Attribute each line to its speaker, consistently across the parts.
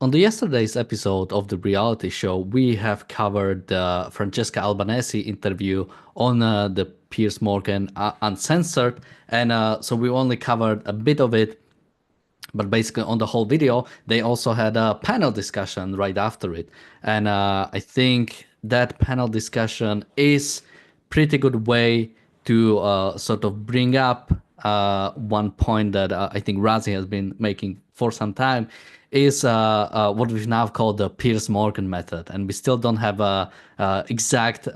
Speaker 1: on the yesterday's episode of the reality show, we have covered the Francesca Albanese interview on the Piers Morgan Uncensored, and so we only covered a bit of it. But basically, on the whole video, they also had a panel discussion right after it, and I think that panel discussion is pretty good way to sort of bring up one point that I think Razi has been making for some time, is what we've now called the Piers Morgan method, and we still don't have a exact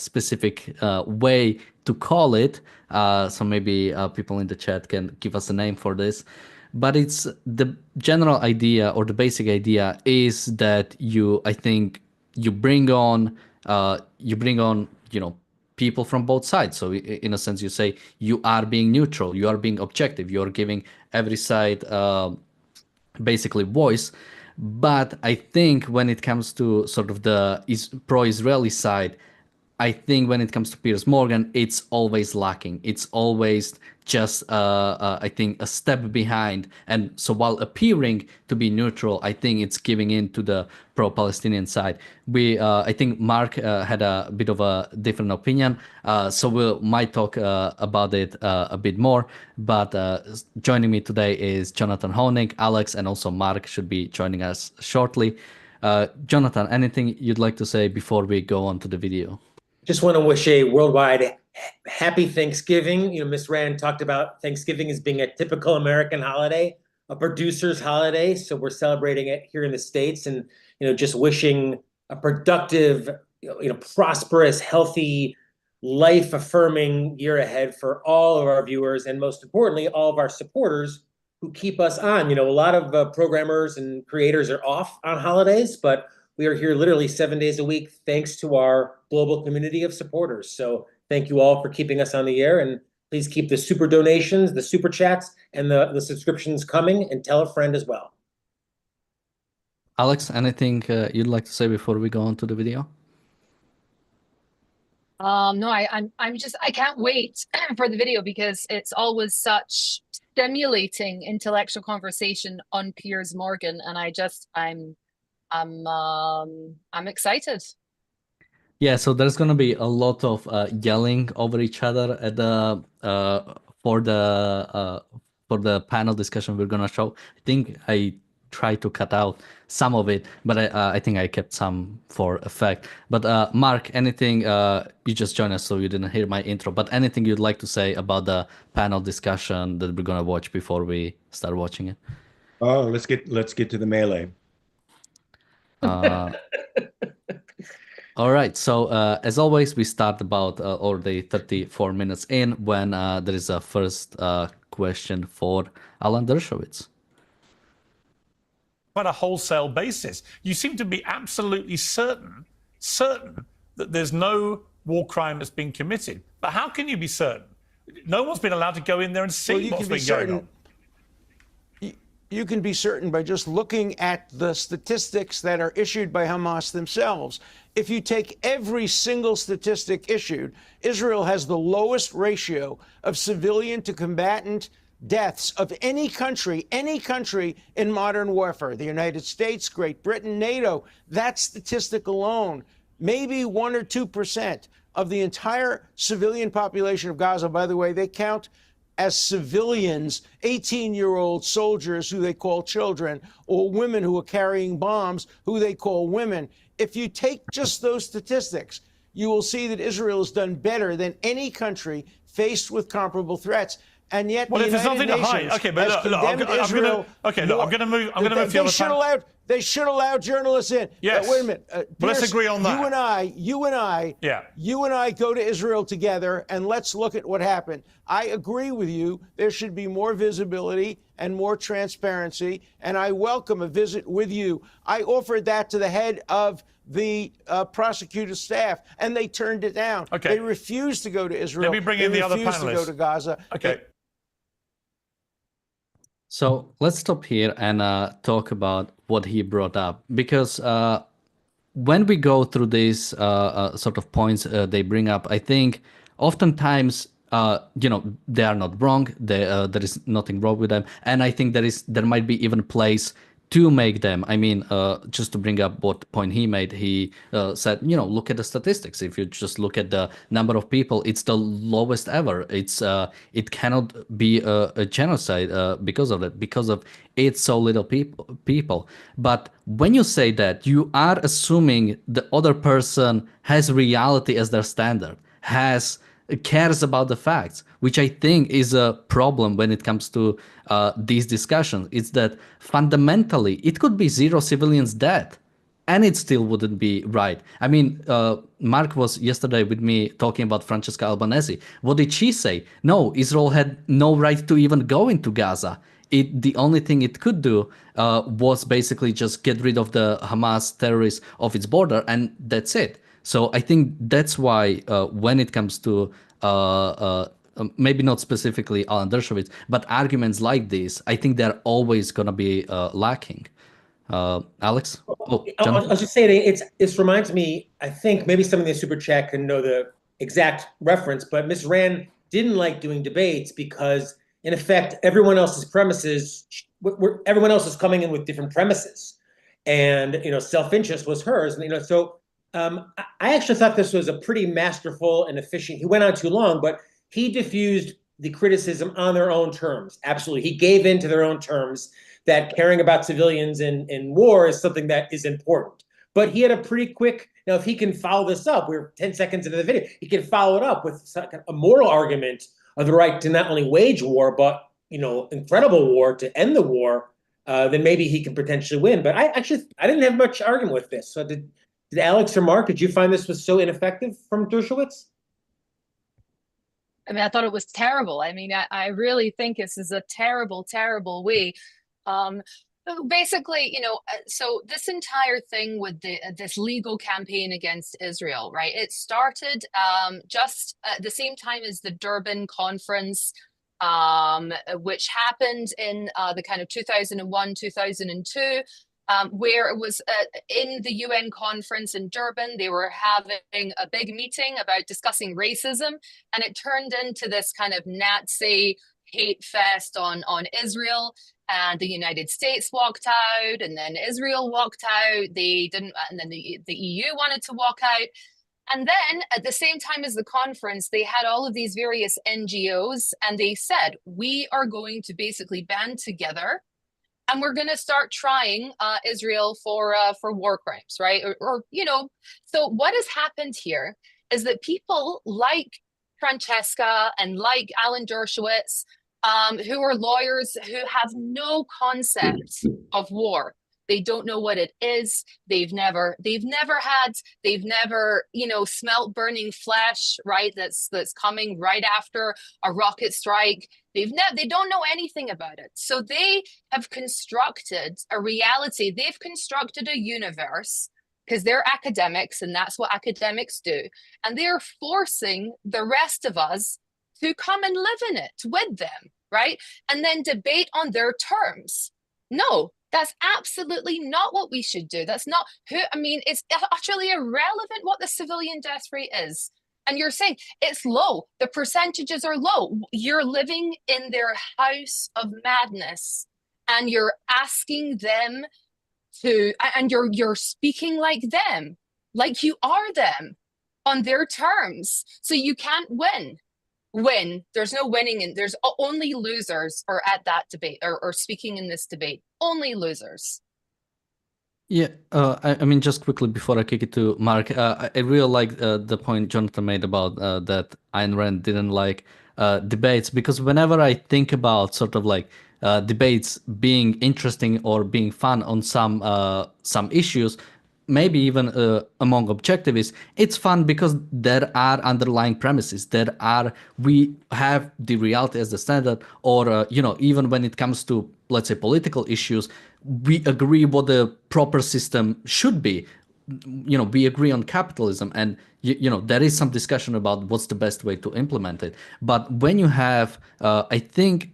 Speaker 1: specific way to call it. So maybe people in the chat can give us a name for this. But it's the general idea, or the basic idea is that I think you bring on, people from both sides. So in a sense, you say you are being neutral, you are being objective, you are giving every side basically voice. But I think when it comes to sort of the pro-Israeli side, I think when it comes to Piers Morgan, it's always lacking. It's always just, I think, a step behind. And so while appearing to be neutral, I think it's giving in to the pro-Palestinian side. I think Mark had a bit of a different opinion, so we might talk about it a bit more. But joining me today is Jonathan Honig, Alex, and also Mark should be joining us shortly. Jonathan, anything you'd like to say before we go on to the video?
Speaker 2: Just want to wish a worldwide happy Thanksgiving. Ms. Rand talked about Thanksgiving as being a typical American holiday, a producer's holiday. So we're celebrating it here in the States, and just wishing a productive, prosperous, healthy, life-affirming year ahead for all of our viewers, and most importantly, all of our supporters who keep us on. A lot of programmers and creators are off on holidays, but we are here literally 7 days a week, thanks to our global community of supporters. So thank you all for keeping us on the air, and please keep the super donations, the super chats, and the subscriptions coming, and tell a friend as well.
Speaker 1: Alex, anything you'd like to say before we go on to the video?
Speaker 3: No, I can't wait for the video, because it's always such stimulating intellectual conversation on Piers Morgan, and I'm excited. Yeah,
Speaker 1: so there's gonna be a lot of yelling over each other at the for the panel discussion we're gonna show. I think I tried to cut out some of it, but I think I kept some for effect. But Mark, anything you just joined us, so you didn't hear my intro, but anything you'd like to say about the panel discussion that we're gonna watch before we start watching it?
Speaker 4: Oh, let's get to the melee.
Speaker 1: All right, so as always, we start about already 34 minutes in, when there is a first question for Alan Dershowitz.
Speaker 5: On a wholesale basis, you seem to be absolutely certain that there's no war crime that's been committed. But how can you be certain? No one's been allowed to go in there and see what's been going on.
Speaker 6: You can be certain by just looking at the statistics that are issued by Hamas themselves. If you take every single statistic issued, Israel has the lowest ratio of civilian to combatant deaths of any country in modern warfare. The United States, Great Britain, NATO. That statistic alone, maybe 1 or 2% of the entire civilian population of Gaza. By the way, they count as civilians 18-year-old soldiers who they call children, or women who are carrying bombs who they call women. If you take just those statistics, you will see that Israel has done better than any country faced with comparable threats. And yet,
Speaker 5: well,
Speaker 6: the
Speaker 5: if there's
Speaker 6: United
Speaker 5: nothing to
Speaker 6: Nations
Speaker 5: hide, okay, but look, I'm going to move. I'm going to move to the other panel.
Speaker 6: They should allow journalists in.
Speaker 5: Yes.
Speaker 6: Wait a minute.
Speaker 5: Well, let's agree on that.
Speaker 6: You and I go to Israel together, and let's look at what happened. I agree with you. There should be more visibility and more transparency, and I welcome a visit with you. I offered that to the head of the prosecutor's staff, and they turned it down.
Speaker 5: Okay.
Speaker 6: They refused to go to Israel.
Speaker 5: Let me bring in the other panelists.
Speaker 6: They refused to go to Gaza.
Speaker 5: Okay.
Speaker 1: So let's stop here and talk about what he brought up, because when we go through these sort of points they bring up, I think oftentimes they are not wrong. There is nothing wrong with them, and I think there might be even place to make them. I mean, just to bring up what point he made, he said, look at the statistics. If you just look at the number of people, it's the lowest ever. It cannot be a genocide because of that, because of it's so little people. But when you say that, you are assuming the other person has reality as their standard, cares about the facts, which I think is a problem when it comes to these discussions. It's that fundamentally it could be 0 civilians dead, and it still wouldn't be right. I mean, Mark was yesterday with me talking about Francesca Albanese. What did she say? No, Israel had no right to even go into Gaza. The only thing it could do was basically just get rid of the Hamas terrorists off its border, and that's it. So I think that's why when it comes to maybe not specifically Alan Dershowitz, but arguments like this, I think they're always going to be lacking. Alex?
Speaker 2: I was just saying, it reminds me, I think maybe some of the super chat can know the exact reference, but Ms. Rand didn't like doing debates because, in effect, everyone else's premises, everyone else is coming in with different premises, and self-interest was hers, and so. I actually thought this was a pretty masterful and efficient. He went on too long, but he diffused the criticism on their own terms. Absolutely. He gave in to their own terms that caring about civilians in war is something that is important. But he had a pretty quick, now if he can follow this up, we're 10 seconds into the video, he can follow it up with a moral argument of the right to not only wage war, but incredible war to end the war, then maybe he can potentially win. But I didn't have much argument with this. So did Alex or Mark, did you find this was so ineffective from Dershowitz?
Speaker 3: I mean, I thought it was terrible. I mean, I really think this is a terrible, terrible way. Basically, so this entire thing with this legal campaign against Israel, right? It started just at the same time as the Durban conference, which happened in the kind of 2001, 2002. Where it was in the UN conference in Durban, they were having a big meeting about discussing racism, and it turned into this kind of Nazi hate fest on Israel. And the United States walked out, and then Israel walked out. They didn't, and then the EU wanted to walk out. And then at the same time as the conference, they had all of these various NGOs, and they said, we are going to basically band together, and we're going to start trying Israel for war crimes, right? Or so what has happened here is that people like Francesca and like Alan Dershowitz, who are lawyers who have no concept of war. They don't know what it is. They've never smelt burning flesh, right? That's coming right after a rocket strike. They don't know anything about it. So they have constructed a reality. They've constructed a universe because they're academics, and that's what academics do. And they're forcing the rest of us to come and live in it with them, right? And then debate on their terms. No, that's absolutely not what we should do. That's not it's utterly irrelevant what the civilian death rate is. And you're saying it's low. The percentages are low. You're living in their house of madness, and you're asking them and you're speaking like them, like you are them on their terms. So you can't win. There's no winning, and there's only losers are at that debate or speaking in this debate. Only losers.
Speaker 1: Yeah, I mean, just quickly before I kick it to Mark, I really like the point Jonathan made about that Ayn Rand didn't like debates, because whenever I think about sort of like debates being interesting or being fun on some issues, maybe even among objectivists, it's fun because there are underlying premises. We have the reality as the standard, or even when it comes to, let's say, political issues, we agree what the proper system should be. We agree on capitalism, and there is some discussion about what's the best way to implement it. But when you have, I think,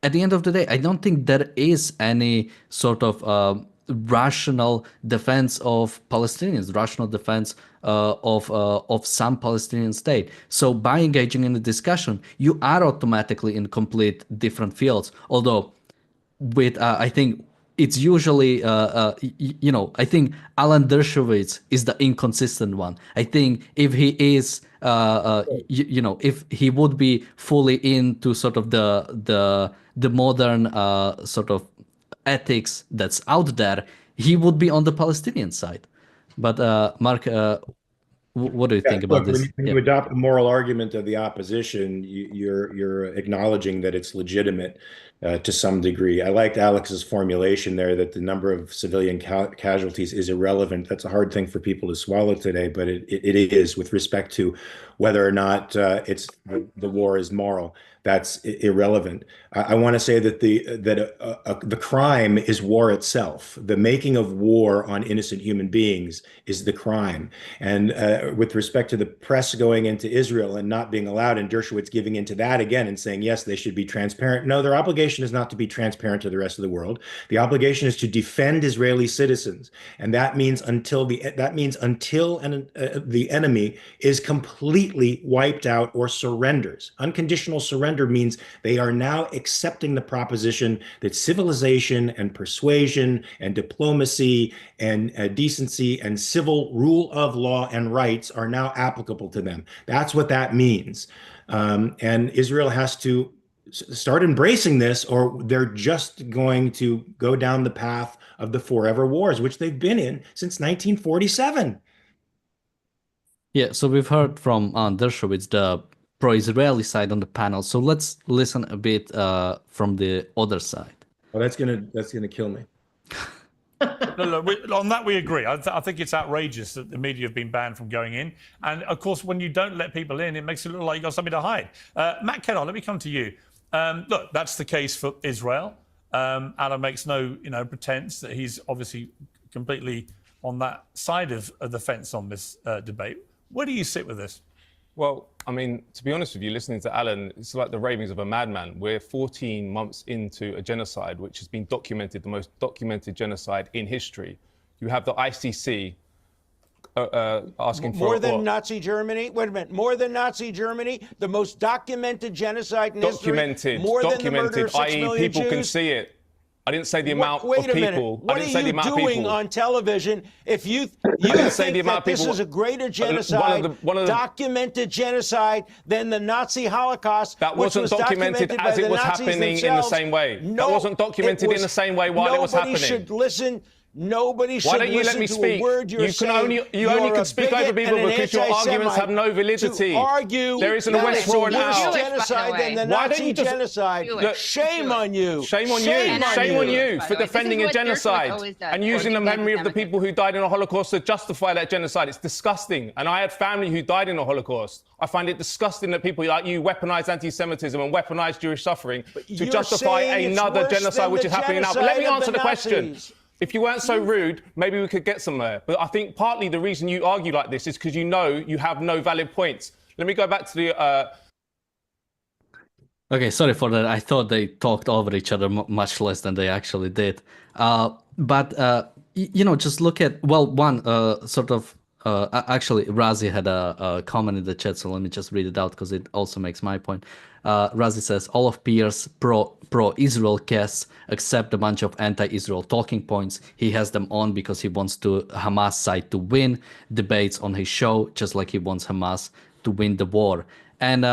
Speaker 1: at the end of the day, I don't think there is any sort of rational defense of Palestinians, rational defense of some Palestinian state. So by engaging in the discussion, you are automatically in complete different fields. Although with I think it's usually, I think Alan Dershowitz is the inconsistent one. I think if he is, if he would be fully into sort of the modern sort of ethics that's out there, he would be on the Palestinian side. But Mark, what do you think about
Speaker 4: Look,
Speaker 1: this?
Speaker 4: when you adopt a moral argument of the opposition, you're acknowledging that it's legitimate to some degree. I liked Alex's formulation there that the number of civilian casualties is irrelevant. That's a hard thing for people to swallow today, but it is with respect to whether or not the war is moral. That's irrelevant. I want to say that the crime is war itself. The making of war on innocent human beings is the crime. And with respect to the press going into Israel and not being allowed, and Dershowitz giving into that again and saying, yes, they should be transparent. No, their obligation is not to be transparent to the rest of the world. The obligation is to defend Israeli citizens. And that means until the enemy is completely wiped out or surrenders. Unconditional surrender means they are now accepting the proposition that civilization and persuasion and diplomacy and decency and civil rule of law and rights are now applicable to them. That's what that means. And Israel has to start embracing this, or they're just going to go down the path of the forever wars, which they've been in since 1947.
Speaker 1: Yeah, so we've heard from Dershowitz, the pro-Israeli side on the panel. So let's listen a bit from the other side.
Speaker 4: Well, that's gonna kill me.
Speaker 5: No, on that we agree. I think it's outrageous that the media have been banned from going in. And of course, when you don't let people in, it makes it look like you've got something to hide. Matt Kellogg, let me come to you. Look, that's the case for Israel. Alan makes no pretense that he's obviously completely on that side of the fence on this debate. Where do you sit with this?
Speaker 7: Well, I mean, to be honest with you, listening to Alan, it's like the ravings of a madman. We're 14 months into a genocide, which has been documented, the most documented genocide in history. You have the ICC asking for
Speaker 6: more than Nazi Germany. Wait a minute, more than Nazi Germany, the most documented genocide in history. More than the murder of 6 million
Speaker 7: people
Speaker 6: Jews.
Speaker 7: can see it. I didn't say the amount of people.
Speaker 6: Wait a minute. What are you doing on television if you think that this is a greater genocide, documented genocide than the Nazi Holocaust?
Speaker 7: That wasn't documented as it was happening in the same way. That wasn't documented in the same way while it was happening.
Speaker 6: Nobody should listen. Nobody should
Speaker 7: Why don't you let me speak? You only can speak over people because your arguments have no validity. There isn't a West War now.
Speaker 6: Genocide than the Nazi genocide. Shame on you.
Speaker 7: Shame on you. Shame on you for defending a genocide and using the memory of the people who died in the Holocaust to justify that genocide. It's disgusting. And I had family who died in the Holocaust. I find it disgusting that people like you weaponize anti-Semitism and weaponize Jewish suffering to justify another genocide which is happening now. But let me answer the question. If you weren't so rude, maybe we could get somewhere. But I think partly the reason you argue like this is because you know you have no valid points. Let me go back to the...
Speaker 1: Okay, sorry for that. I thought they talked over each other much less than they actually did. Just look at, actually, Razi had a comment in the chat, so let me just read it out because it also makes my point. Razi says, all of Piers' pro-Israel guests accept a bunch of anti-Israel talking points. He has them on because he wants Hamas side to win debates on his show, just like he wants Hamas to win the war. And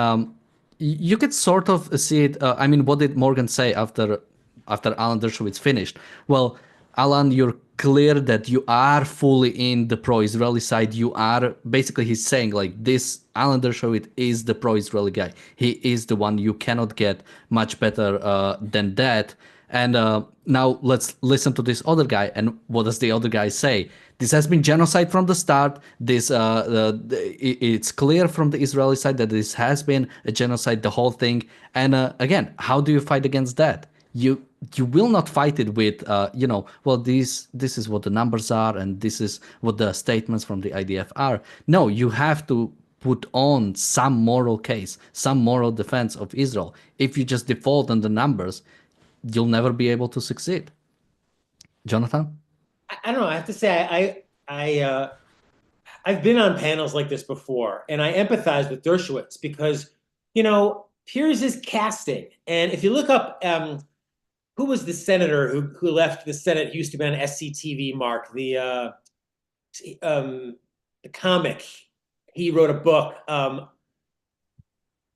Speaker 1: you could sort of see it. What did Morgan say after Alan Dershowitz finished? Well, Alan, you're clear that you are fully in the pro-Israeli side. You are, basically he's saying like this, Alan Dershowitz is the pro-Israeli guy. He is the one. You cannot get much better than that. And now let's listen to this other guy. And what does the other guy say? This has been genocide from the start. It's clear from the Israeli side that this has been a genocide, the whole thing. And again, how do you fight against that? You will not fight it with, this is what the numbers are and this is what the statements from the IDF are. No, you have to put on some moral case, some moral defense of Israel. If you just default on the numbers, you'll never be able to succeed. Jonathan?
Speaker 2: I don't know. I have to say, I've been on panels like this before, and I empathize with Dershowitz because, Piers is casting. And if you look up who was the senator who left the Senate? He used to be on SCTV, Mark, the comic. He wrote a book.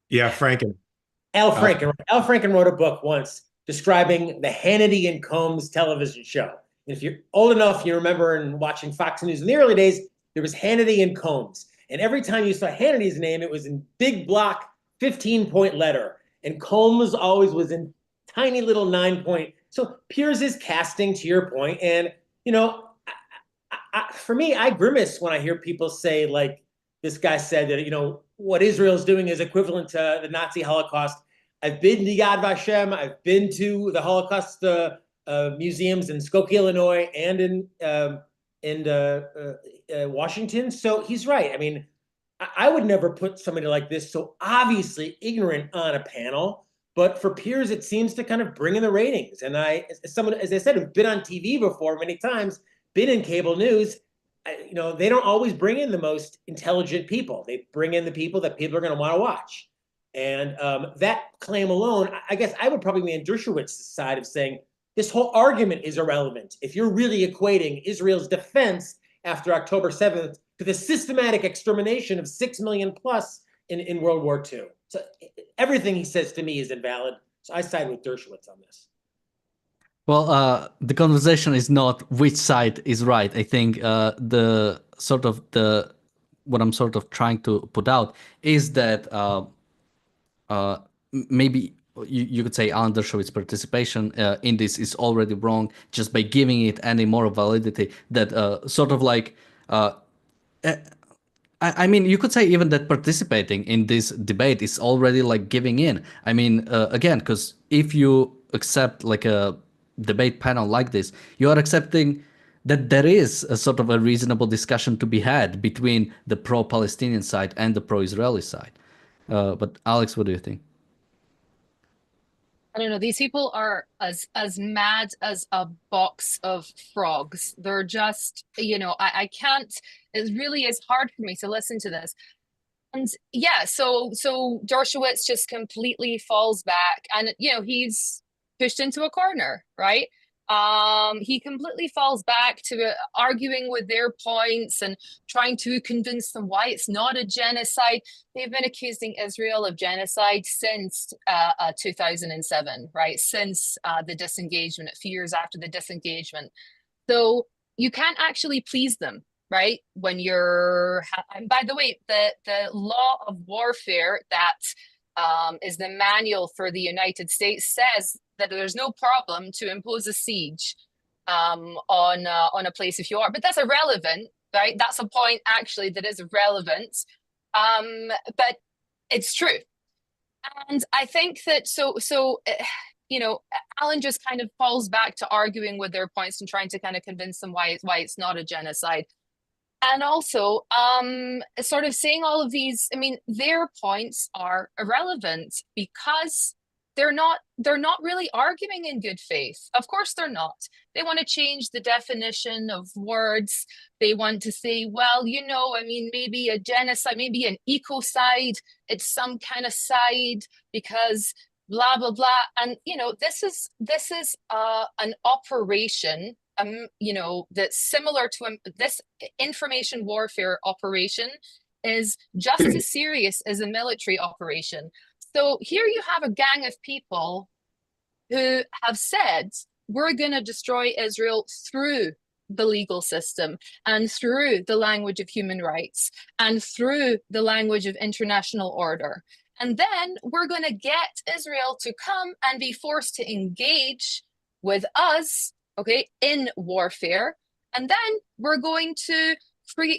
Speaker 4: Yeah, Franken.
Speaker 2: Al Franken. Al Franken wrote a book once describing the Hannity and Combs television show. And if you're old enough, you remember in watching Fox News in the early days, there was Hannity and Combs. And every time you saw Hannity's name, it was in big block, 15-point letter. And Combs always was in tiny little 9-point. So Piers is casting, to your point. And, you know, for me, I grimace when I hear people say, like, this guy said that, you know, what Israel's doing is equivalent to the Nazi Holocaust. I've been to Yad Vashem. I've been to the Holocaust museums in Skokie, Illinois, and in Washington. So he's right. I mean, I would never put somebody like this so obviously ignorant on a panel. But for Piers, it seems to kind of bring in the ratings. And as someone, as I said, who's been on TV before many times, been in cable news, you know, they don't always bring in the most intelligent people. They bring in the people that people are going to want to watch. And that claim alone, I guess I would probably be on Dershowitz's side of saying this whole argument is irrelevant. If you're really equating Israel's defense after October 7th to the systematic extermination of 6 million plus in World War II. So everything he says to me is invalid. So I side with Dershowitz on this.
Speaker 1: Well, the conversation is not which side is right. I think what I'm sort of trying to put out is that maybe you could say Alan Dershowitz's participation in this is already wrong just by giving it any more validity. That sort of like, I mean, you could say even that participating in this debate is already like giving in. I mean, again, because if you accept like a debate panel like this, you are accepting that there is a sort of a reasonable discussion to be had between the pro-Palestinian side and the pro-Israeli side. But Alex, what do you think?
Speaker 3: I don't know. These people are as mad as a box of frogs. They're just, you know, I can't. It really is hard for me to listen to this. And yeah, so Dershowitz just completely falls back, and you know he's pushed into a corner, right? He completely falls back to arguing with their points and trying to convince them why it's not a genocide. They've been accusing Israel of genocide since 2007, right? Since the disengagement, a few years after the disengagement. So you can't actually please them, right? When you're, and by the way, the law of warfare that is the manual for the United States says that there's no problem to impose a siege on a place if you are, but that's irrelevant, right? That's a point actually that is irrelevant, but it's true. And I think that you know, Alan just kind of falls back to arguing with their points and trying to kind of convince them why it's not a genocide. And also, sort of saying all of these, I mean, their points are irrelevant because they're not really arguing in good faith. Of course they're not. They want to change the definition of words. They want to say, well, you know, I mean, maybe a genocide, maybe an ecocide, it's some kind of side because blah, blah, blah. And, you know, this is an operation, you know, that's similar to this information warfare operation is just as serious as a military operation. So here you have a gang of people who have said, we're going to destroy Israel through the legal system and through the language of human rights and through the language of international order. And then we're going to get Israel to come and be forced to engage with us, okay, in warfare. And then we're going to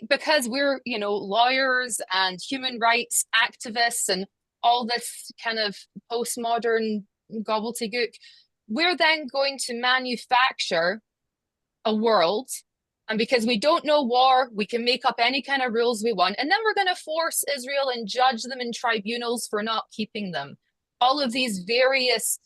Speaker 3: because we're, you know, lawyers and human rights activists and all this kind of postmodern gobbledygook, we're then going to manufacture a world. And because we don't know war, we can make up any kind of rules we want. And then we're going to force Israel and judge them in tribunals for not keeping them. All of these various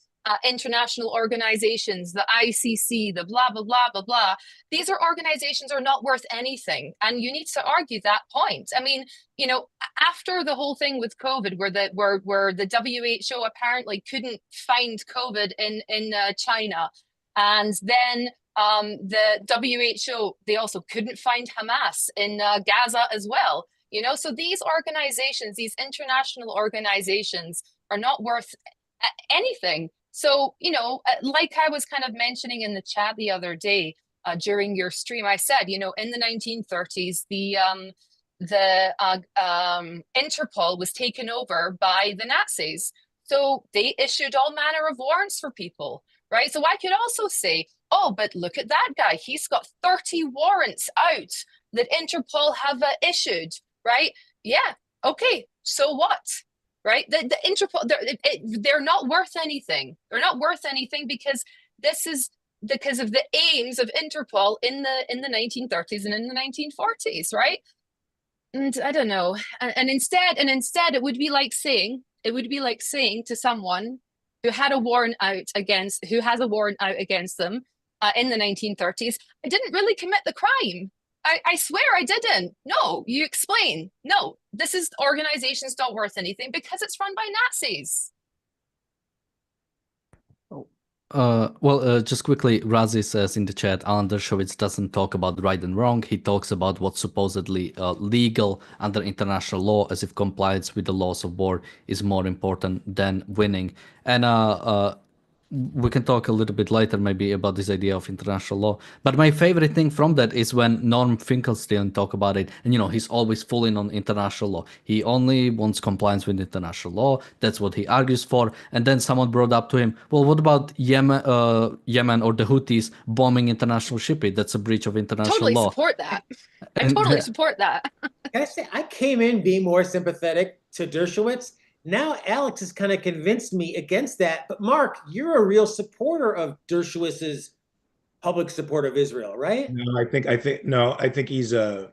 Speaker 3: international organizations, the ICC, the blah, blah, blah, blah, blah. These are organizations are not worth anything. And you need to argue that point. I mean, you know, after the whole thing with COVID, where the WHO apparently couldn't find COVID in China, and then the WHO, they also couldn't find Hamas in Gaza as well. You know, so these organizations, these international organizations are not worth anything. So, you know, like I was kind of mentioning in the chat the other day during your stream, I said, you know, in the 1930s, the Interpol was taken over by the Nazis. So they issued all manner of warrants for people, right? So I could also say, oh, but look at that guy. He's got 30 warrants out that Interpol have issued, right? Yeah, okay, so what? Right? The Interpol, they're not worth anything. They're not worth anything because this is because of the aims of Interpol in the 1930s and in the 1940s, right? And I don't know. And instead, it would be like saying to someone who had a warrant out against them in the 1930s, I didn't really commit the crime. I swear I didn't. No, you explain. No, this is organizations not worth anything because it's run by Nazis.
Speaker 1: Just quickly, Razi says in the chat, Alan Dershowitz doesn't talk about right and wrong. He talks about what's supposedly legal under international law, as if compliance with the laws of war is more important than winning. And we can talk a little bit later maybe about this idea of international law. But my favorite thing from that is when Norm Finkelstein talk about it. And, you know, he's always full in on international law. He only wants compliance with international law. That's what he argues for. And then someone brought up to him, well, what about Yemen or the Houthis bombing international shipping? That's a breach of international law.
Speaker 3: Support that. I totally support that.
Speaker 2: Can I say, I came in being more sympathetic to Dershowitz. Now Alex has kind of convinced me against that. But Mark, you're a real supporter of Dershowitz's public support of Israel, right?
Speaker 4: No, I think he's the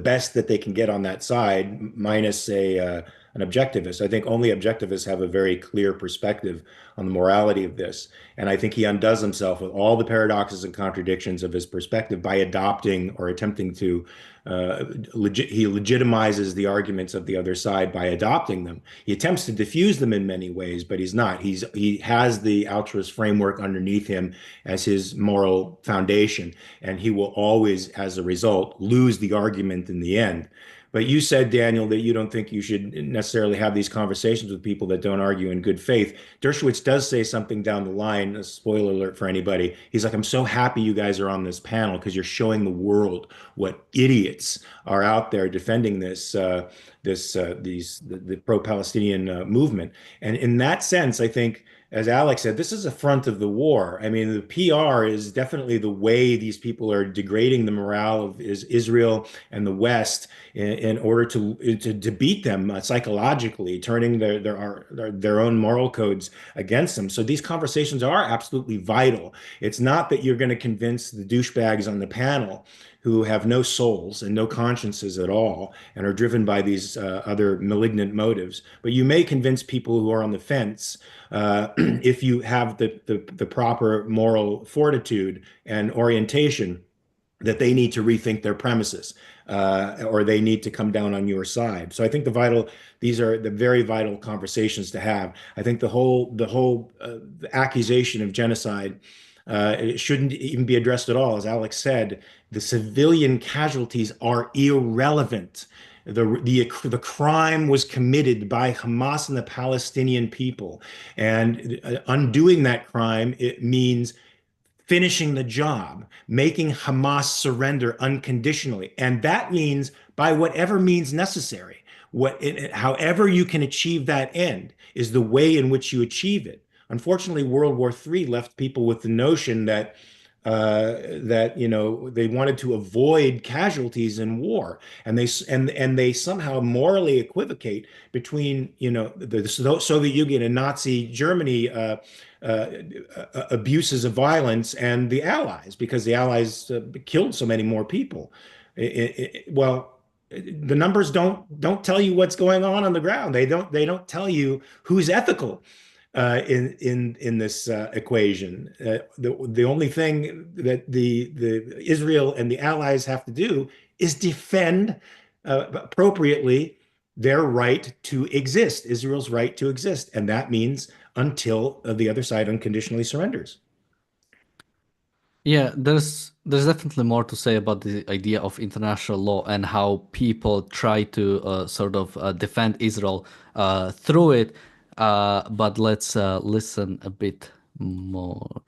Speaker 4: best that they can get on that side, minus an objectivist. I think only objectivists have a very clear perspective on the morality of this. And I think he undoes himself with all the paradoxes and contradictions of his perspective by adopting or attempting to he legitimizes the arguments of the other side by adopting them. He attempts to diffuse them in many ways, but he's not. He has the altruist framework underneath him as his moral foundation, and he will always, as a result, lose the argument in the end. But you said, Daniel, that you don't think you should necessarily have these conversations with people that don't argue in good faith. Dershowitz does say something down the line, a spoiler alert for anybody. He's like, I'm so happy you guys are on this panel because you're showing the world what idiots are out there defending the pro-Palestinian movement. And in that sense, I think, as Alex said, this is a front of the war. I mean, the PR is definitely the way these people are degrading the morale of Israel and the West in order to beat them psychologically, turning their own moral codes against them. So these conversations are absolutely vital. It's not that you're going to convince the douchebags on the panel who have no souls and no consciences at all and are driven by these other malignant motives. But you may convince people who are on the fence if you have the proper moral fortitude and orientation that they need to rethink their premises or they need to come down on your side. So I think these are the very vital conversations to have. I think the whole accusation of genocide it shouldn't even be addressed at all. As Alex said, the civilian casualties are irrelevant. The crime was committed by Hamas and the Palestinian people. And undoing that crime, it means finishing the job, making Hamas surrender unconditionally. And that means by whatever means necessary. However you can achieve that end is the way in which you achieve it. Unfortunately, World War III left people with the notion that they wanted to avoid casualties in war, and they somehow morally equivocate between the Soviet Union and Nazi Germany abuses of violence and the Allies, because the Allies killed so many more people. Well, the numbers don't tell you what's going on the ground. They don't tell you who's ethical. in this equation. The only thing that the Israel and the allies have to do is defend appropriately their right to exist, Israel's right to exist, and that means until the other side unconditionally surrenders.
Speaker 1: Yeah, there's definitely more to say about the idea of international law and how people try to sort of defend Israel through it. But let's listen a bit more.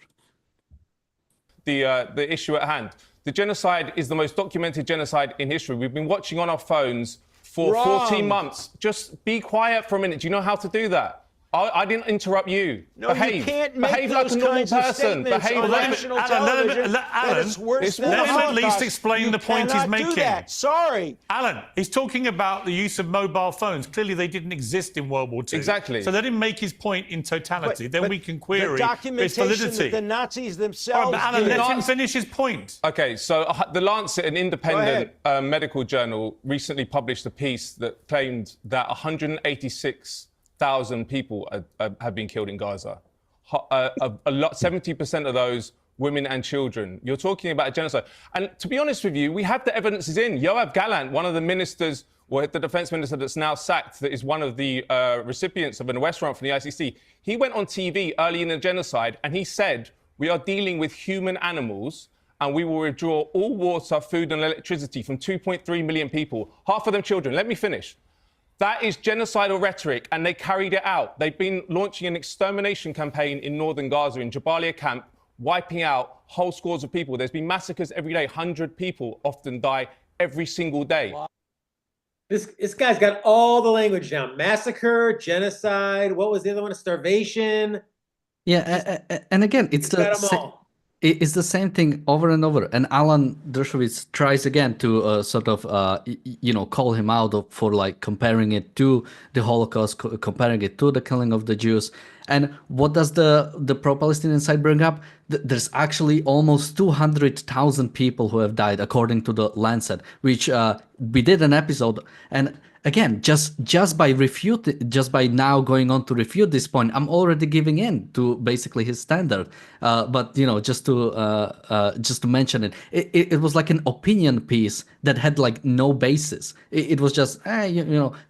Speaker 7: The issue at hand. The genocide is the most documented genocide in history. We've been watching on our phones for 14 months. Just be quiet for a minute. Do you know how to do that? I didn't interrupt you.
Speaker 6: No,
Speaker 7: behave.
Speaker 6: You can't make
Speaker 7: behave
Speaker 6: those
Speaker 7: like a normal
Speaker 6: kinds of
Speaker 7: person.
Speaker 6: statements
Speaker 7: Behave
Speaker 6: on
Speaker 7: like
Speaker 6: national
Speaker 5: Alan,
Speaker 6: television.
Speaker 5: Alan,
Speaker 7: let him
Speaker 5: at least explain the point he's making.
Speaker 6: Do that. Sorry.
Speaker 5: Alan, he's talking about the use of mobile phones. Clearly, they didn't exist in World War II.
Speaker 7: Exactly.
Speaker 5: So let him make his point in totality. Then we can query
Speaker 6: the
Speaker 5: its validity.
Speaker 6: documentation that the Nazis themselves
Speaker 5: But Alan,
Speaker 6: did.
Speaker 5: let him finish his point.
Speaker 7: Okay, so the Lancet, an independent medical journal, recently published a piece that claimed that 186,000 people have been killed in Gaza. A lot, 70% of those women and children. You're talking about a genocide. And to be honest with you, we have the evidence is in. Yoav Gallant, one of the ministers, or the defense minister that's now sacked, that is one of the recipients of an arrest warrant from the ICC, he went on TV early in the genocide and he said, we are dealing with human animals and we will withdraw all water, food and electricity from 2.3 million people, half of them children. Let me finish. That is genocidal rhetoric, and they carried it out. They've been launching an extermination campaign in northern Gaza, in Jabalia camp, wiping out whole scores of people. There's been massacres every day. 100 people often die every single day.
Speaker 2: This guy's got all the language down. Massacre, genocide, what was the other one? Starvation.
Speaker 1: Yeah, and again, it's it's the same thing over and over. And Alan Dershowitz tries again to sort of, call him out for like comparing it to the Holocaust, comparing it to the killing of the Jews. And what does the pro-Palestinian side bring up? There's actually almost 200,000 people who have died, according to the Lancet, which we did an episode. And again, just by now going on to refute this point, I'm already giving in to basically his standard. But just to mention it, it was like an opinion piece that had like no basis. It was just, how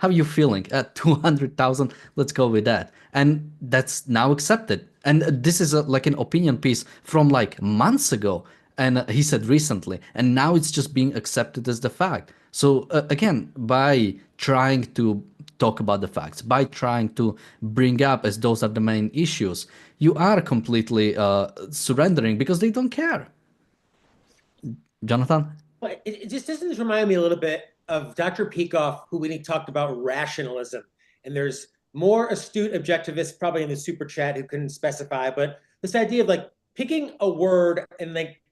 Speaker 1: are you feeling? 200,000, let's go with that. And that's now accepted. And this is like an opinion piece from like months ago. And he said recently, and now it's just being accepted as the fact. So again, by trying to talk about the facts, by trying to bring up as those are the main issues, you are completely surrendering because they don't care. Jonathan?
Speaker 2: Well, it just doesn't remind me a little bit of Dr. Peikoff, who when he talked about rationalism. And there's more astute objectivists probably in the super chat who couldn't specify, but this idea of like picking a word and like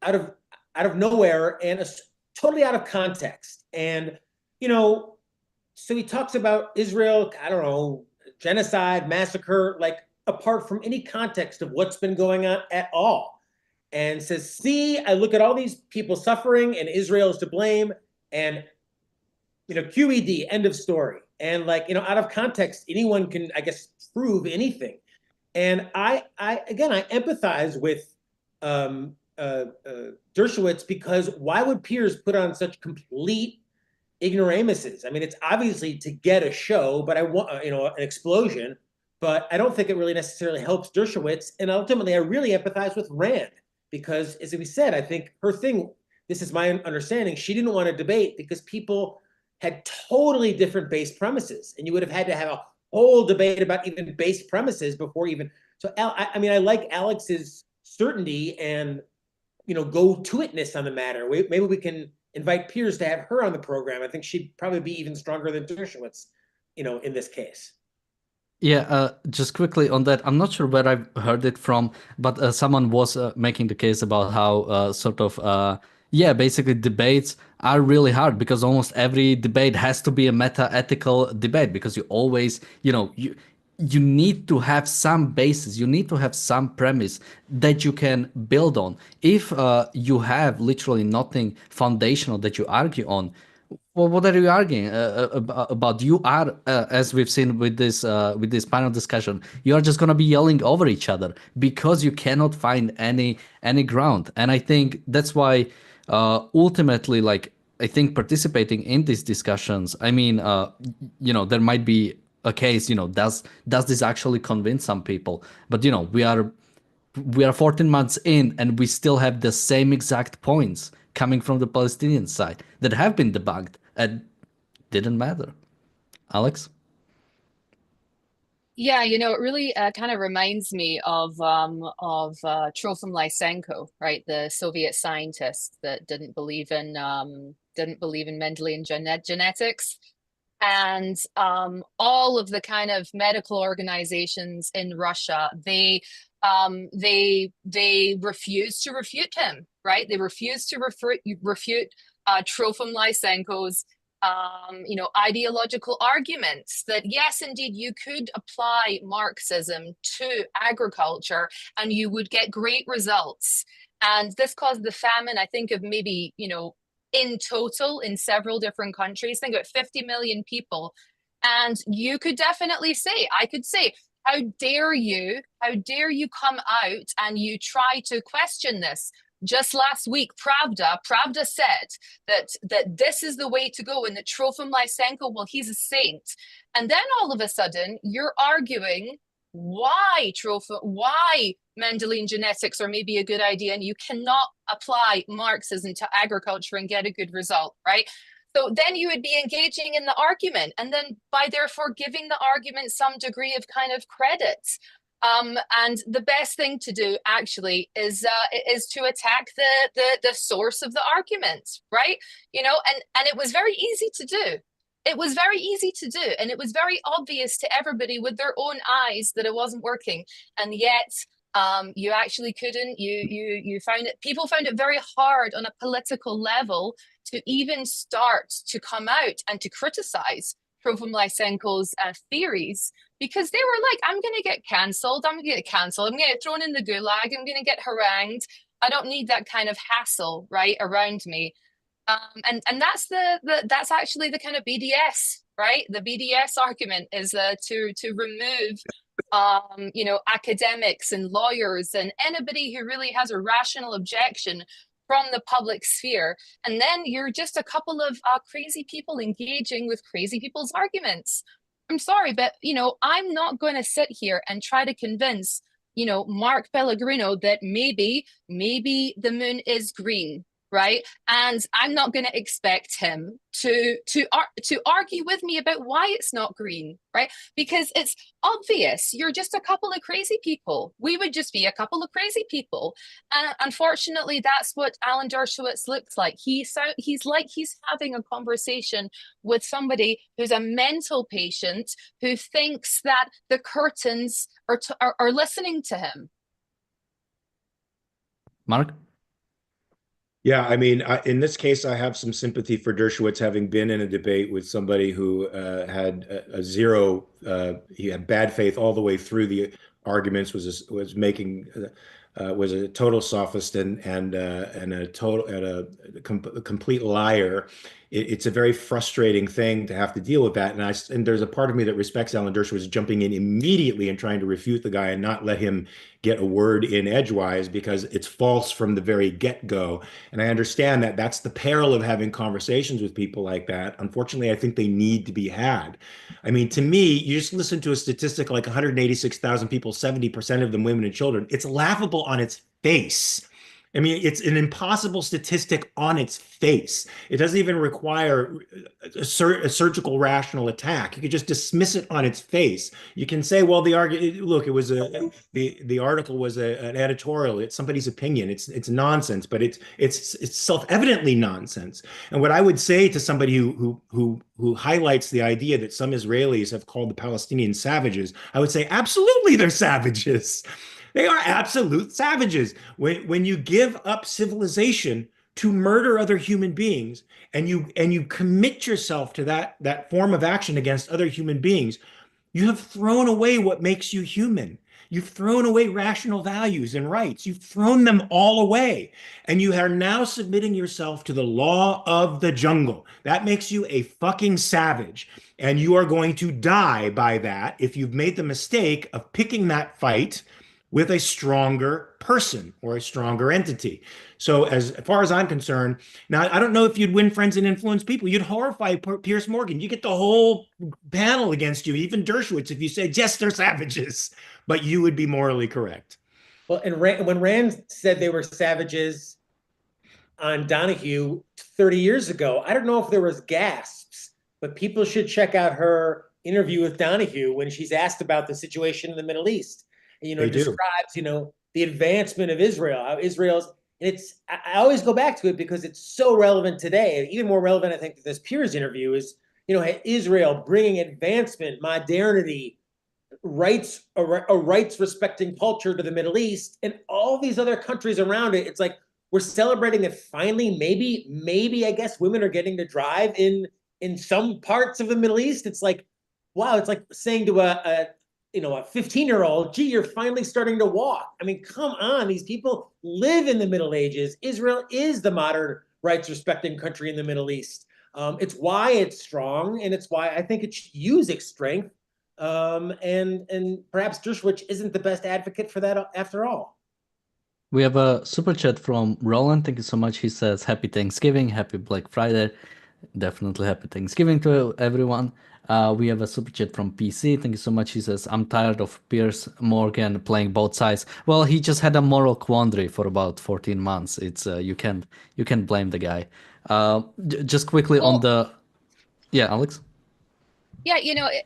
Speaker 2: out of nowhere and totally out of context. And, so he talks about Israel, I don't know, genocide, massacre, like apart from any context of what's been going on at all. And says, see, I look at all these people suffering and Israel is to blame. And, QED, end of story. And out of context, anyone can, I guess, prove anything. And I empathize with Dershowitz, because why would Piers put on such complete ignoramuses? I mean, it's obviously to get a show, but I want, an explosion, but I don't think it really necessarily helps Dershowitz. And ultimately, I really empathize with Rand because, as we said, I think her thing, this is my understanding, she didn't want to debate because people had totally different base premises, and you would have had to have a whole debate about even base premises before even. So, I like Alex's certainty and go-to-itness on the matter. Maybe we can invite Piers to have her on the program. I think she'd probably be even stronger than Dershowitz, in this case.
Speaker 1: Yeah, just quickly on that, I'm not sure where I've heard it from, but someone was making the case about how basically debates are really hard because almost every debate has to be a meta-ethical debate because you always, you need to have some basis, you need to have some premise that you can build on. If you have literally nothing foundational that you argue on, Well, what are you arguing about? You are, as we've seen with this panel discussion, you are just gonna be yelling over each other because you cannot find any ground. And I think that's why, ultimately, like I think participating in these discussions, I mean, there might be a case, does this actually convince some people? But we are 14 months in and we still have the same exact points coming from the Palestinian side that have been debunked and didn't matter. Alex?
Speaker 3: Yeah, it really kind of reminds me of Trofim Lysenko, right? The Soviet scientist that didn't believe in Mendelian genetics. And all of the kind of medical organizations in Russia, they refused to refute him, right? They refused to refute Trofim Lysenko's ideological arguments that yes, indeed, you could apply Marxism to agriculture and you would get great results. And this caused the famine, I think, of maybe, in total in several different countries, think about 50 million people. And you could definitely say, I could say, how dare you come out and you try to question this? Just last week, Pravda said that this is the way to go and that Trofim Lysenko, well, he's a saint. And then all of a sudden, you're arguing why Mendelian genetics are maybe a good idea and you cannot apply Marxism to agriculture and get a good result, right? So then you would be engaging in the argument and then by therefore giving the argument some degree of kind of credit. And the best thing to do actually is to attack the source of the argument, right? And it was very easy to do. It was very easy to do, and it was very obvious to everybody with their own eyes that it wasn't working. And yet, you actually couldn't. You found it. People found it very hard on a political level to even start to come out and to criticize Trofim Lysenko's theories, because they were like, I'm going to get cancelled. I'm going to get cancelled. I'm going to get thrown in the gulag. I'm going to get harangued. I don't need that kind of hassle, right, around me. And that's actually the kind of BDS, right? The BDS argument is to remove, academics and lawyers and anybody who really has a rational objection from the public sphere. And then you're just a couple of crazy people engaging with crazy people's arguments. I'm sorry, but, I'm not going to sit here and try to convince, Mark Pellegrino that maybe the moon is green. Right. And I'm not going to expect him to argue with me about why it's not green. Right. Because it's obvious. You're just a couple of crazy people. We would just be a couple of crazy people. And unfortunately, that's what Alan Dershowitz looks like. He's like he's having a conversation with somebody who's a mental patient who thinks that the curtains are listening to him.
Speaker 1: Mark?
Speaker 4: Yeah, I mean, in this case, I have some sympathy for Dershowitz, having been in a debate with somebody who had a zero, he had bad faith all the way through the arguments, was a total sophist and a complete liar. It's a very frustrating thing to have to deal with that. And there's a part of me that respects Alan Dershowitz jumping in immediately and trying to refute the guy and not let him get a word in edgewise, because it's false from the very get-go. And I understand that that's the peril of having conversations with people like that. Unfortunately, I think they need to be had. I mean, to me, you just listen to a statistic like 186,000 people, 70% of them women and children. It's laughable on its face. I mean, it's an impossible statistic on its face. It doesn't even require a surgical rational attack. You could just dismiss it on its face. You can say, well, the article was an editorial. It's somebody's opinion. It's nonsense, but it's self-evidently nonsense. And what I would say to somebody who highlights the idea that some Israelis have called the Palestinians savages, I would say, absolutely, they're savages. They are absolute savages. When you give up civilization to murder other human beings and you commit yourself to that form of action against other human beings, you have thrown away what makes you human.
Speaker 8: You've thrown away rational values and rights. You've thrown them all away. And you are now submitting yourself to the law of the jungle. That makes you a fucking savage. And you are going to die by that if you've made the mistake of picking that fight with a stronger person or a stronger entity. So as far as I'm concerned, now I don't know if you'd win friends and influence people. You'd horrify Piers Morgan. You get the whole panel against you, even Dershowitz, if you said, yes, they're savages, but you would be morally correct.
Speaker 2: Well, and when Rand said they were savages on Donahue 30 years ago, I don't know if there was gasps, but people should check out her interview with Donahue when she's asked about the situation in the Middle East. And, describes, the advancement of Israel, how Israel's, and I always go back to it because it's so relevant today, and even more relevant, I think, to this Piers interview is, Israel bringing advancement, modernity, rights, a rights-respecting culture to the Middle East, and all these other countries around it. It's like we're celebrating that finally, maybe I guess women are getting to drive in some parts of the Middle East. It's like, wow, it's like saying to a 15-year-old, gee, you're finally starting to walk. I mean, come on, these people live in the Middle Ages. Israel is the modern rights-respecting country in the Middle East. It's why it's strong, and it's why I think it should use its strength. And perhaps Dershowitz isn't the best advocate for that after all.
Speaker 1: We have a super chat from Roland. Thank you so much. He says, happy Thanksgiving, happy Black Friday. Definitely happy Thanksgiving to everyone. We have a super chat from PC. Thank you so much. He says, I'm tired of Piers Morgan playing both sides. Well, he just had a moral quandary for about 14 months. It's you can't blame the guy. Just quickly on the, yeah, Alex.
Speaker 3: Yeah,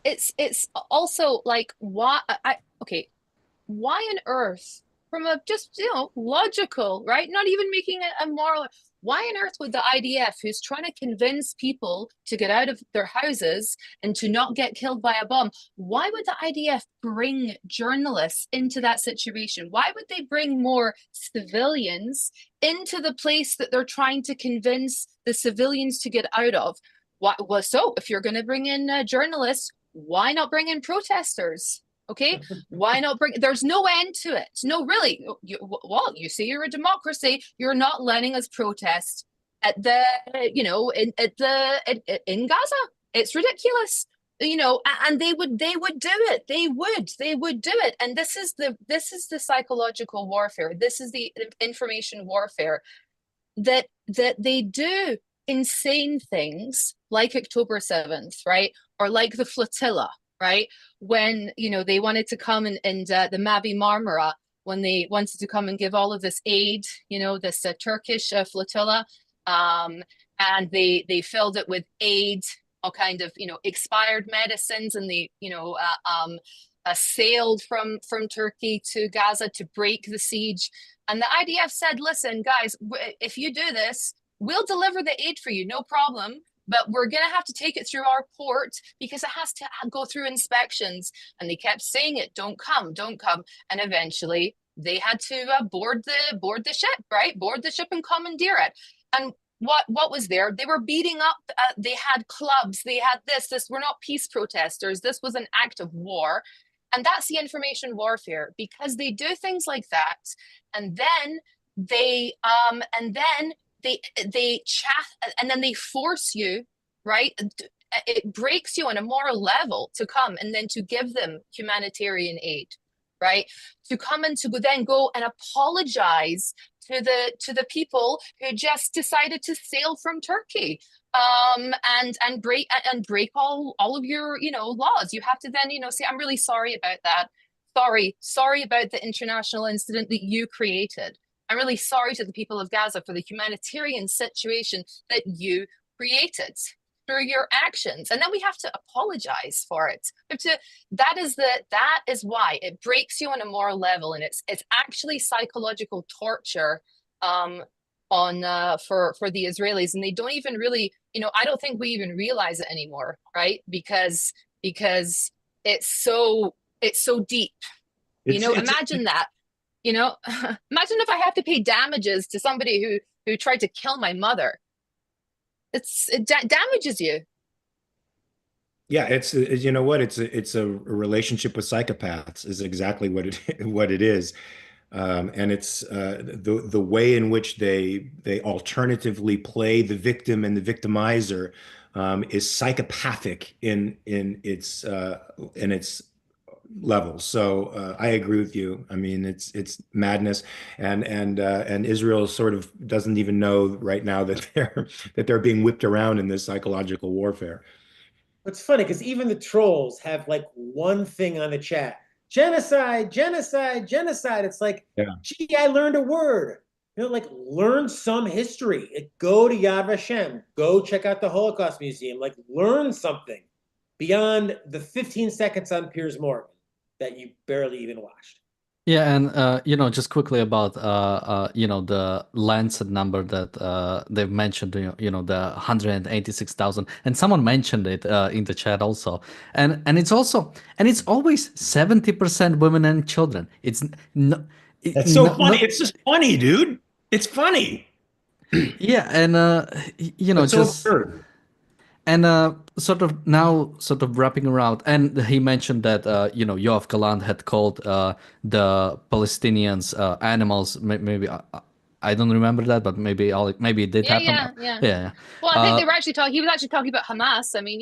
Speaker 3: it's also like why on earth, from a just logical, right? Not even making it a moral. Why on earth would the IDF, who's trying to convince people to get out of their houses and to not get killed by a bomb, why would the IDF bring journalists into that situation? Why would they bring more civilians into the place that they're trying to convince the civilians to get out of? So if you're going to bring in journalists, why not bring in protesters? Okay, why not bring? There's no end to it. No, really. You say you're a democracy. You're not letting us protest at the, in Gaza. It's ridiculous. And they would do it. They would do it. And this is the psychological warfare. This is the information warfare that they do insane things like October 7th, right? Or like the flotilla, right? When, they wanted to come and the Mavi Marmara, when they wanted to come and give all of this aid, this Turkish flotilla, and they filled it with aid, all kind of, expired medicines, and they, sailed from Turkey to Gaza to break the siege. And the IDF said, listen, guys, if you do this, we'll deliver the aid for you, no problem. But we're going to have to take it through our port because it has to go through inspections. And they kept saying it, don't come. And eventually they had to board the ship, right? Board the ship and commandeer it. And what was there? They were beating up. They had clubs. They had this. Were not peace protesters. This was an act of war. And that's the information warfare, because they do things like that. And then they chat, and then they force you, right? It breaks you on a moral level to come and then to give them humanitarian aid, right? To come and to then go and apologize to the people who just decided to sail from Turkey, and break all of your laws. You have to then say, I'm really sorry about that. Sorry about the international incident that you created. I'm really sorry to the people of Gaza for the humanitarian situation that you created through your actions. And then we have to apologize for it. That is why it breaks you on a moral level, and it's actually psychological torture for the Israelis. And they don't even really, I don't think we even realize it anymore, right? Because it's so deep. Imagine that. Imagine if I have to pay damages to somebody who tried to kill my mother. It damages you.
Speaker 4: Yeah, you know what? It's a relationship with psychopaths is exactly what it is. And it's the way in which they alternatively play the victim and the victimizer is psychopathic in its levels. So I agree with you. I mean, it's madness, and Israel sort of doesn't even know right now that they're being whipped around in this psychological warfare.
Speaker 2: It's funny because even the trolls have like one thing on the chat: genocide, genocide, genocide. It's like,
Speaker 4: Yeah.
Speaker 2: gee, I learned a word. Like learn some history. Go to Yad Vashem. Go check out the Holocaust Museum. Like learn something beyond the 15 seconds on Piers Morgan that you barely even watched.
Speaker 1: Yeah, and just quickly about the Lancet number that they've mentioned, the 186,000, and someone mentioned it in the chat also, and it's always 70% women and children.
Speaker 8: That's so funny. It's just funny, dude. It's funny.
Speaker 1: Yeah, and
Speaker 8: It's so absurd.
Speaker 1: And sort of wrapping around, and he mentioned that Yoav Galant had called the Palestinians animals. Maybe I don't remember that, but maybe it did happen.
Speaker 3: Yeah. Well, I think they were actually talking. He was actually talking about Hamas. I mean,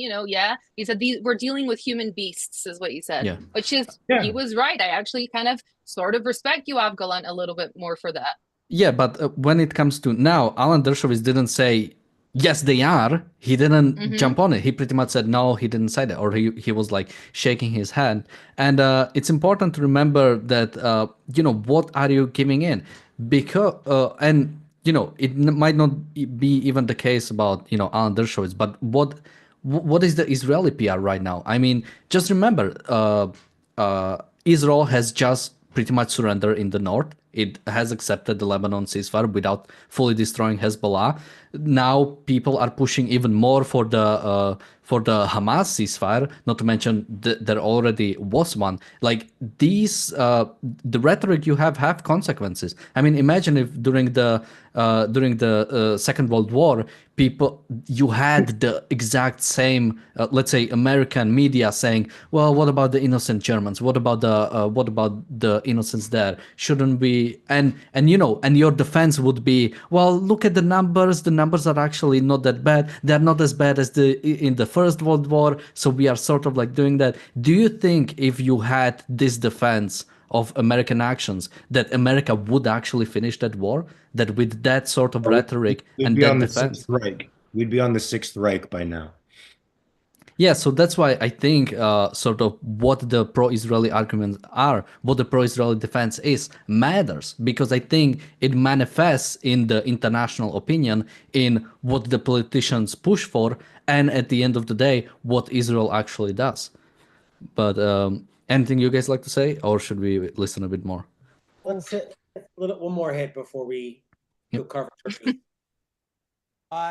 Speaker 3: he said we're dealing with human beasts, is what he said.
Speaker 1: Yeah.
Speaker 3: Which is he was right. I actually kind of sort of respect Yoav Galant a little bit more for that.
Speaker 1: Yeah, but when it comes to now, Alan Dershowitz didn't say yes, they are. He didn't jump on it. He pretty much said no, he didn't say that, or he was like shaking his head. And it's important to remember that what are you giving in? Because it might not be even the case about Alan Dershowitz, but what is the Israeli PR right now? I mean, just remember, Israel has just pretty much surrendered in the north. It has accepted the Lebanon ceasefire without fully destroying Hezbollah. Now people are pushing even more for the Hamas ceasefire. Not to mention there already was one. Like these, the rhetoric you have consequences. I mean, imagine if during the Second World War, you had the exact same, let's say, American media saying, well, what about the innocent Germans? What about the innocents there? Shouldn't we? And your defense would be, well, look at the numbers. The numbers are actually not that bad. They're not as bad as in the First World War. So we are sort of like doing that. Do you think if you had this defense of American actions, that America would actually finish that war? That with that sort of rhetoric and that defense,
Speaker 4: we'd be on the Sixth Reich by now.
Speaker 1: Yeah, so that's why I think sort of what the pro-Israeli arguments are, what the pro-Israeli defense is, matters, because I think it manifests in the international opinion, in what the politicians push for, and at the end of the day, what Israel actually does. But anything you guys like to say, or should we listen a bit more?
Speaker 2: Let's hit one more hit before we go cover Turkey.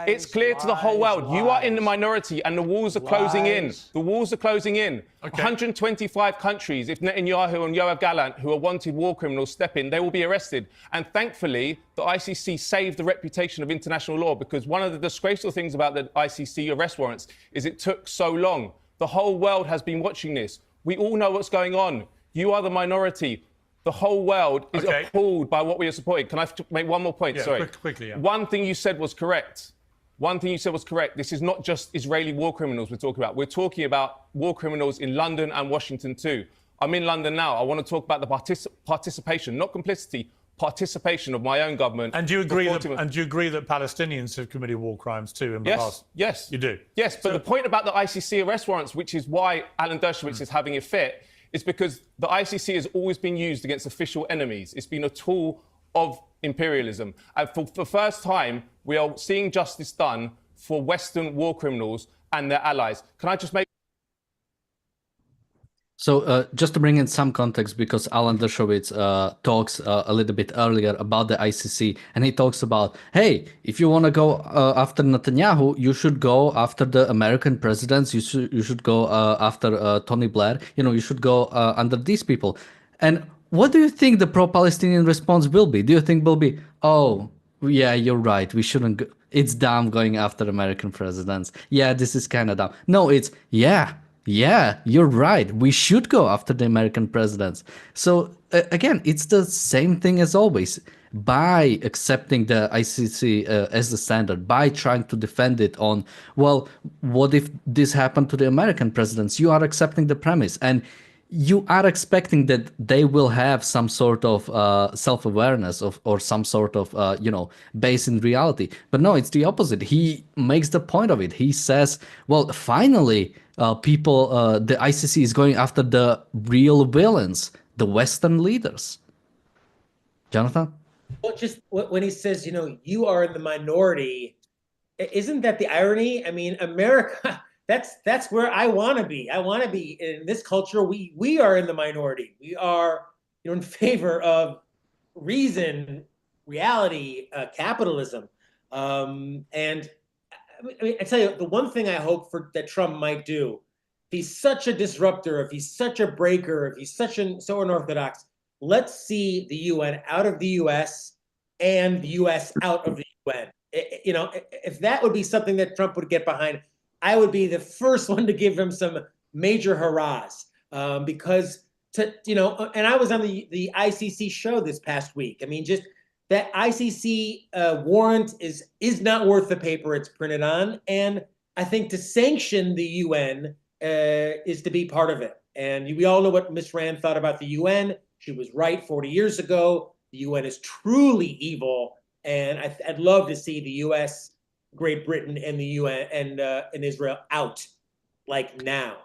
Speaker 7: It's clear to the whole world. You are in the minority and the walls are closing in. The walls are closing in. Okay. 125 countries, if Netanyahu and Yoav Galant, who are wanted war criminals, step in, they will be arrested. And thankfully, the ICC saved the reputation of international law, because one of the disgraceful things about the ICC arrest warrants is it took so long. The whole world has been watching this. We all know what's going on. You are the minority. The whole world is appalled by what we are supporting. Can I make one more point? Sorry.
Speaker 5: Quickly, yeah.
Speaker 7: One thing you said was correct. This is not just Israeli war criminals we're talking about. We're talking about war criminals in London and Washington too. I'm in London now. I want to talk about the participation, not complicity, participation of my own government.
Speaker 5: And do you agree that Palestinians have committed war crimes too in the past?
Speaker 7: Yes.
Speaker 5: You do?
Speaker 7: Yes, but the point about the ICC arrest warrants, which is why Alan Dershowitz is having a fit, is because the ICC has always been used against official enemies. It's been a tool of imperialism. And for the first time, we are seeing justice done for Western war criminals and their allies. Can I just make...
Speaker 1: So just to bring in some context, because Alan Dershowitz talks a little bit earlier about the ICC, and he talks about, hey, if you want to go after Netanyahu, you should go after the American presidents. You should go after Tony Blair. You should go under these people. And what do you think the pro-Palestinian response will be? Do you think will be, oh, yeah, you're right, we shouldn't go. It's dumb going after American presidents. Yeah, this is kind of dumb. No, it's, yeah, Yeah, you're right. We should go after the American presidents. So again, it's the same thing as always. By accepting the ICC as the standard, by trying to defend it on, well, what if this happened to the American presidents? You are accepting the premise, and you are expecting that they will have some sort of self-awareness of, or some sort of, base in reality. But no, it's the opposite. He makes the point of it. He says, well, finally, the ICC is going after the real villains, the Western leaders. Jonathan?
Speaker 2: Well, just when he says, you are in the minority, isn't that the irony? I mean, America, that's where I want to be. I want to be in this culture. We are in the minority. We are, in favor of reason, reality, capitalism. And I mean, I tell you, the one thing I hope that Trump might do, if he's such a disruptor, if he's such a breaker, if he's so unorthodox, let's see the UN out of the US and the US out of the UN. If that would be something that Trump would get behind, I would be the first one to give him some major hurrahs, because and I was on the ICC show this past week. I mean, just that ICC warrant is not worth the paper it's printed on, and I think to sanction the UN is to be part of it. And we all know what Ms. Rand thought about the UN. She was right 40 years ago. The UN is truly evil, and I'd love to see the US, Great Britain, and the UN and Israel out, like now.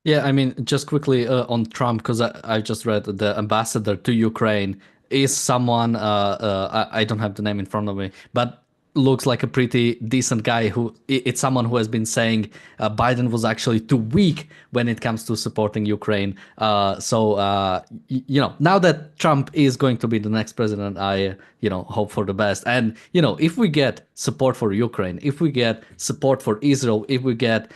Speaker 1: Yeah, I mean, just quickly on Trump, because I just read the ambassador to Ukraine is someone, I don't have the name in front of me, but looks like a pretty decent guy. It's someone who has been saying Biden was actually too weak when it comes to supporting Ukraine. So now that Trump is going to be the next president, I hope for the best. And if we get support for Ukraine, if we get support for Israel, if we get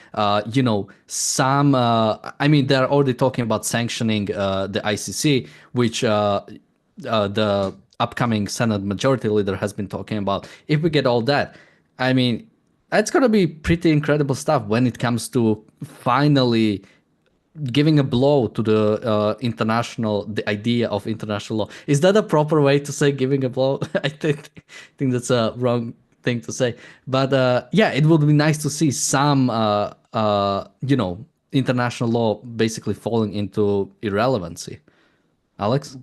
Speaker 1: some, I mean, they're already talking about sanctioning the ICC, which the upcoming Senate Majority Leader has been talking about. If we get all that, I mean, that's going to be pretty incredible stuff when it comes to finally giving a blow to the the idea of international law. Is that a proper way to say giving a blow? I think that's a wrong thing to say. But yeah, it would be nice to see some, international law basically falling into irrelevancy. Alex?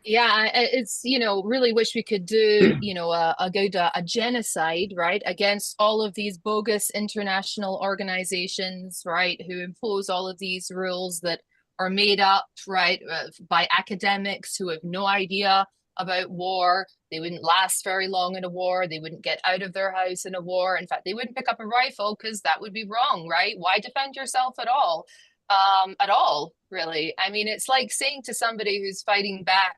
Speaker 3: Yeah, it's, really wish we could do, a genocide, right, against all of these bogus international organizations, right, who impose all of these rules that are made up, right, by academics who have no idea about war. They wouldn't last very long in a war. They wouldn't get out of their house in a war. In fact, they wouldn't pick up a rifle because that would be wrong, right? Why defend yourself at all? Really. I mean, it's like saying to somebody who's fighting back,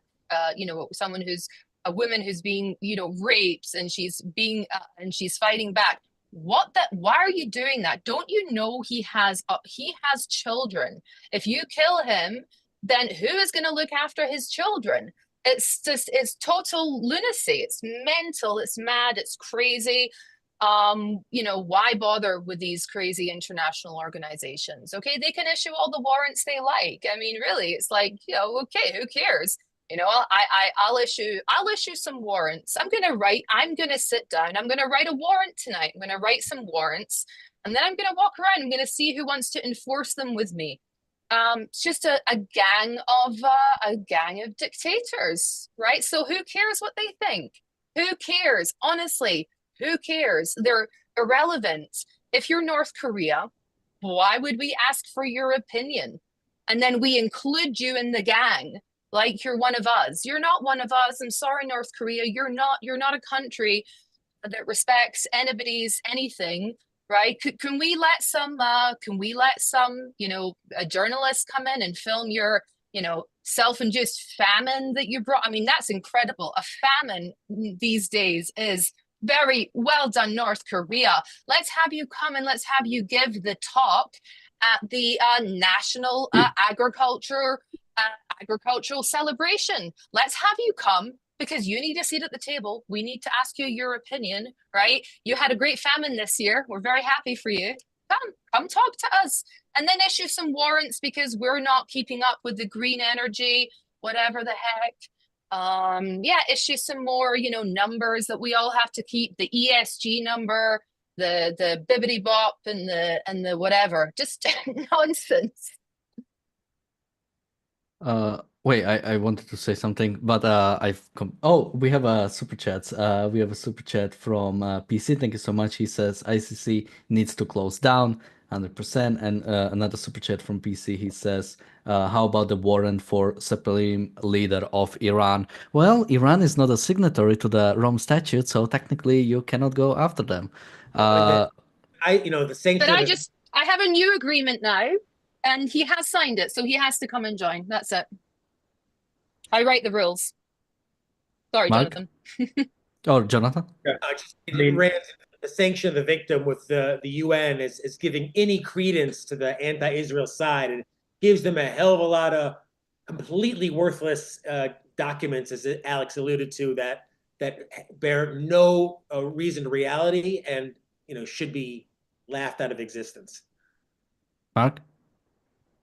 Speaker 3: someone who's a woman who's being, raped, and she's fighting back. Why are you doing that? Don't you know he has children? If you kill him, then who is going to look after his children? It's total lunacy. It's mental. It's mad. It's crazy. Why bother with these crazy international organizations? Okay, they can issue all the warrants they like. I mean, really, it's like, okay, who cares? I'll issue some warrants. I'm gonna sit down. I'm gonna write a warrant tonight. I'm gonna write some warrants, and then I'm gonna walk around. I'm gonna see who wants to enforce them with me. It's just a gang of dictators, right? So who cares what they think? Who cares? Honestly, who cares? They're irrelevant. If you're North Korea, why would we ask for your opinion? And then we include you in the gang. Like you're one of us. You're not one of us. I'm sorry, North Korea. You're not a country that respects anything, right? Can we let some a journalist come in and film your self-induced famine that you brought? I mean, that's incredible. A famine these days is very well done, North Korea. Let's have you come and let's have you give the talk at the national agricultural celebration. Let's have you come because you need a seat at the table. We need to ask you your opinion, right? You had a great famine this year. We're very happy for you. come talk to us, and then issue some warrants because we're not keeping up with the green energy, whatever the heck. Yeah, issue some more, numbers that we all have to keep, the ESG number, the bibbity bop, and the whatever, just nonsense.
Speaker 1: Wait, I wanted to say something, but we have a super chat. We have a super chat from PC. Thank you so much. He says ICC needs to close down 100%. And another super chat from PC. He says, how about the warrant for supreme leader of Iran? Well, Iran is not a signatory to the Rome Statute, so technically you cannot go after them.
Speaker 2: The sanction.
Speaker 3: But I have a new agreement now, and he has signed it, so he has to come and join. That's it. I write the rules. Sorry,
Speaker 1: Mark?
Speaker 3: Jonathan.
Speaker 1: Jonathan?
Speaker 2: The sanction of the victim with the UN is giving any credence to the anti-Israel side, and gives them a hell of a lot of completely worthless documents, as Alex alluded to, that bear no reasoned reality and should be laughed out of existence.
Speaker 1: Mark?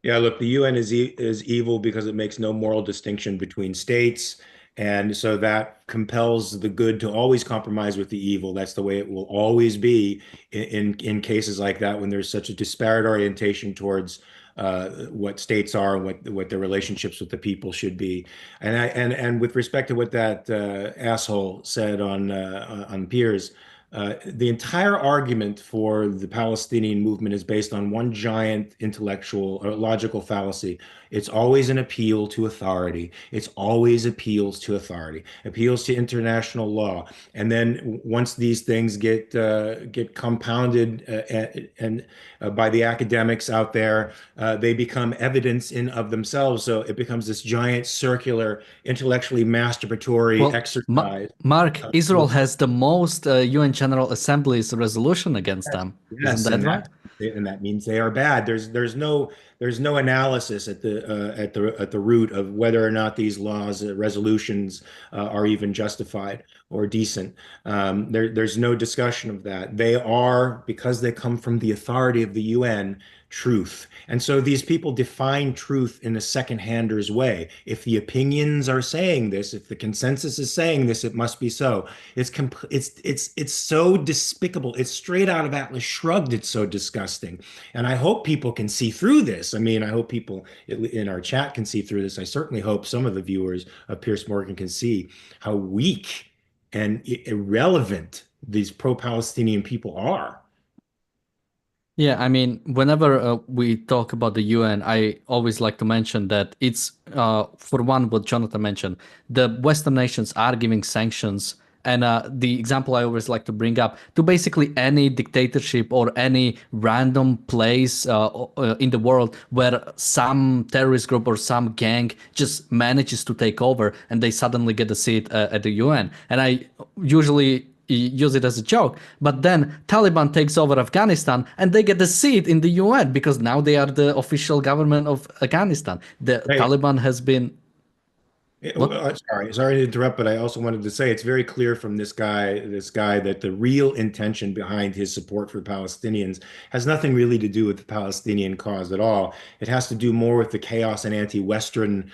Speaker 4: Yeah, look, the UN is evil because it makes no moral distinction between states. And so that compels the good to always compromise with the evil. That's the way it will always be in cases like that, when there's such a disparate orientation towards what states are and what their relationships with the people should be. And with respect to what that asshole said on Piers, the entire argument for the Palestinian movement is based on one giant intellectual or logical fallacy. It's always an appeal to authority. It's always appeals to authority, appeals to international law. And then once these things get compounded and by the academics out there, they become evidence in of themselves. So it becomes this giant circular, intellectually masturbatory exercise.
Speaker 1: Mark, Israel has the most UN General Assembly's resolution against them.
Speaker 4: Yes,
Speaker 1: Isn't that right?
Speaker 4: And that means they are bad. There's no analysis at the root of whether or not these laws, resolutions are even justified or decent. There's no discussion of that. They are, because they come from the authority of the UN, truth. And so these people define truth in a second-hander's way. If the opinions are saying this, if the consensus is saying this, it must be so. It's so despicable. It's straight out of Atlas Shrugged. It's so disgusting. And I hope people can see through this. I mean, I hope people in our chat can see through this. I certainly hope some of the viewers of Piers Morgan can see how weak and irrelevant these pro-Palestinian people are.
Speaker 1: Yeah, I mean, whenever we talk about the UN, I always like to mention that it's, for one, what Jonathan mentioned, the Western nations are giving sanctions. And the example I always like to bring up, to basically any dictatorship or any random place in the world where some terrorist group or some gang just manages to take over and they suddenly get a seat at the UN. And I usually use it as a joke, but then Taliban takes over Afghanistan and they get a seat in the UN because now they are the official government of Afghanistan. The Taliban has been...
Speaker 4: Sorry to interrupt, but I also wanted to say it's very clear from this guy that the real intention behind his support for Palestinians has nothing really to do with the Palestinian cause at all. It has to do more with the chaos and anti-Western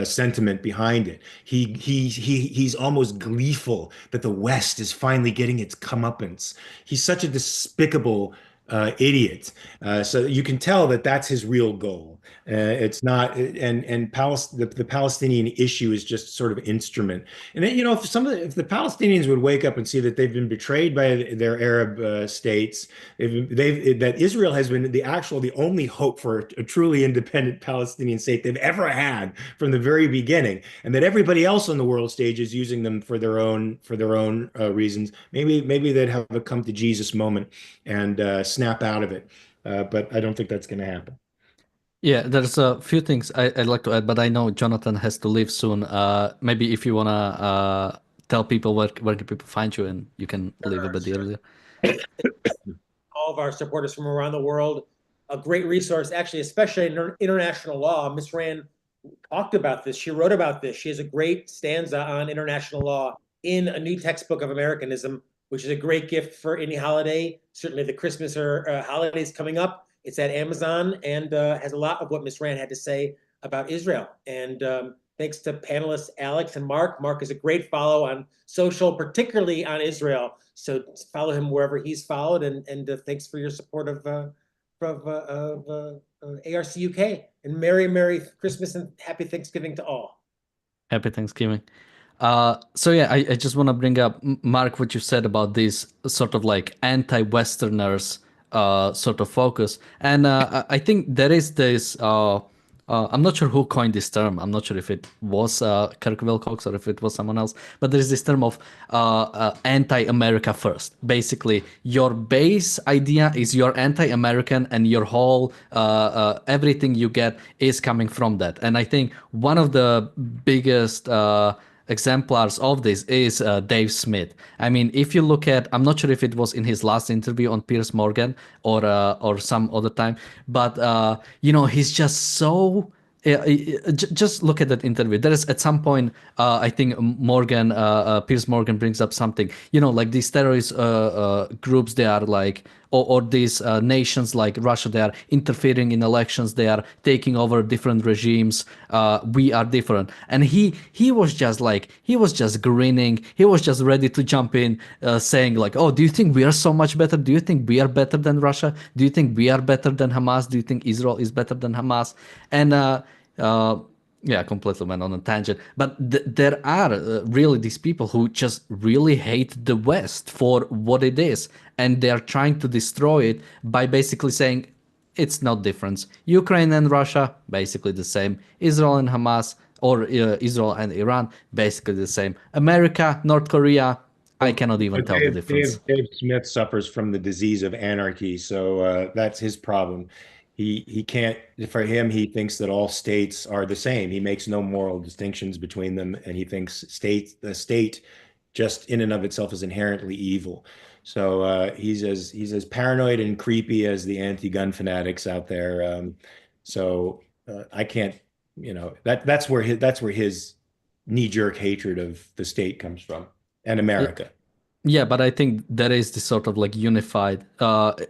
Speaker 4: sentiment behind it. He's almost gleeful that the West is finally getting its comeuppance. He's such a despicable idiot. So you can tell that that's his real goal. It's not, the Palestinian issue is just sort of instrument. And then, if the Palestinians would wake up and see that they've been betrayed by their Arab states, that Israel has been the only hope for a truly independent Palestinian state they've ever had from the very beginning, and that everybody else on the world stage is using them for their own reasons, maybe they'd have a come to Jesus moment and snap out of it. But I don't think that's going to happen.
Speaker 1: Yeah, there's a few things I'd like to add, but I know Jonathan has to leave soon. Maybe if you want to tell people where can people find you, and you can leave a bit earlier.
Speaker 2: All of our supporters from around the world, a great resource, actually, especially in international law. Miss Rand talked about this. She wrote about this. She has a great stanza on international law in a new textbook of Americanism which is a great gift for any holiday. Certainly the Christmas or holidays coming up. It's at Amazon and has a lot of what Ms. Rand had to say about Israel. And thanks to panelists Alex and Mark. Mark is a great follow on social, particularly on Israel. So follow him wherever he's followed. And thanks for your support of ARCUK. And Merry Christmas and Happy Thanksgiving to all.
Speaker 1: Happy Thanksgiving. So yeah, I just want to bring up, Mark, what you said about these sort of like anti-Westerners sort of focus. And I think there is this, I'm not sure who coined this term. I'm not sure if it was Kirk Wilcox or if it was someone else, but there is this term of anti-America first. Basically, your base idea is you're anti-American and your whole, everything you get is coming from that. And I think one of the biggest exemplars of this is Dave Smith. I mean, if you look at, I'm not sure if it was in his last interview on Piers Morgan or some other time, but you know, he's just so. Just look at that interview. There is at some point, I think Piers Morgan brings up something. You know, like these terrorist groups, they are like, or these nations like Russia, they are interfering in elections. They are taking over different regimes. We are different, and he was just like, he was just grinning. He was just ready to jump in, saying like, "Oh, do you think we are so much better? Do you think we are better than Russia? Do you think we are better than Hamas? Do you think Israel is better than Hamas?" And yeah, completely went on a tangent. But there are really these people who just really hate the West for what it is. And they're trying to destroy it by basically saying it's no difference. Ukraine and Russia, basically the same. Israel and Hamas, or Israel and Iran, basically the same. America, North Korea, I cannot even tell the difference.
Speaker 4: Dave Smith suffers from the disease of anarchy, so that's his problem. He can't, for him, he thinks that all states are the same. He makes no moral distinctions between them, and he thinks the state just in and of itself is inherently evil. So he's as paranoid and creepy as the anti-gun fanatics out there. So I can't, you know, that's where his knee-jerk hatred of the state comes from and America.
Speaker 1: Yeah, but I think there is this sort of like unified,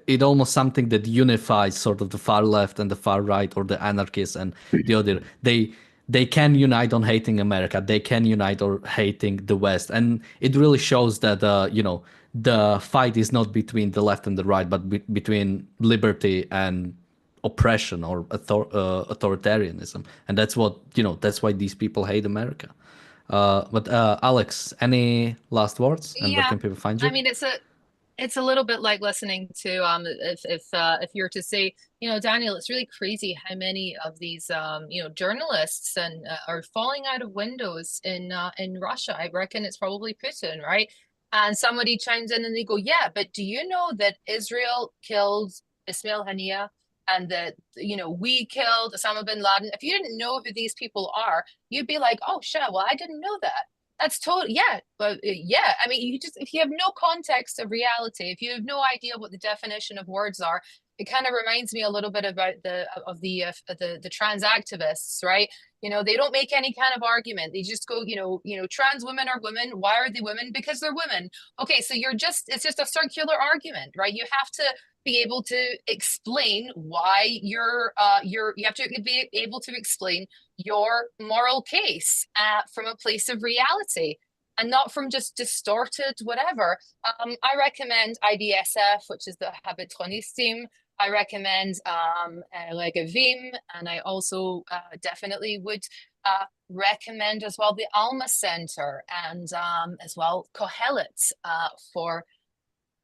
Speaker 1: it almost something that unifies sort of the far left and the far right, or the anarchists and the other. They can unite on hating America. They can unite or hating the West. And it really shows that, you know, the fight is not between the left and the right, but between liberty and oppression or authoritarianism. And that's what, you know, that's why these people hate America. But Alex, any last words? And where can people find you?
Speaker 3: I mean, it's a little bit like listening to if you're to say, you know, Daniel, it's really crazy how many of these you know, journalists and are falling out of windows in Russia. I reckon it's probably Putin, right? And somebody chimes in and they go, yeah, but do you know that Israel killed Ismail Haniyeh? And that, you know, we killed Osama bin Laden. If you didn't know who these people are, you'd be like, oh, shit, well, I didn't know that. That's totally, yeah. But yeah, I mean, if you have no context of reality, if you have no idea what the definition of words are, it kind of reminds me a little bit about the trans activists, right? You know, they don't make any kind of argument. They just go, you know, trans women are women. Why are they women? Because they're women. Okay, so it's just a circular argument, right? You have to be able to explain why you have to be able to explain your moral case from a place of reality and not from just distorted whatever. I recommend IDSF, which is the Habittronistim. I recommend Regevim, and I also definitely would recommend as well the Alma Center and as well Kohelet for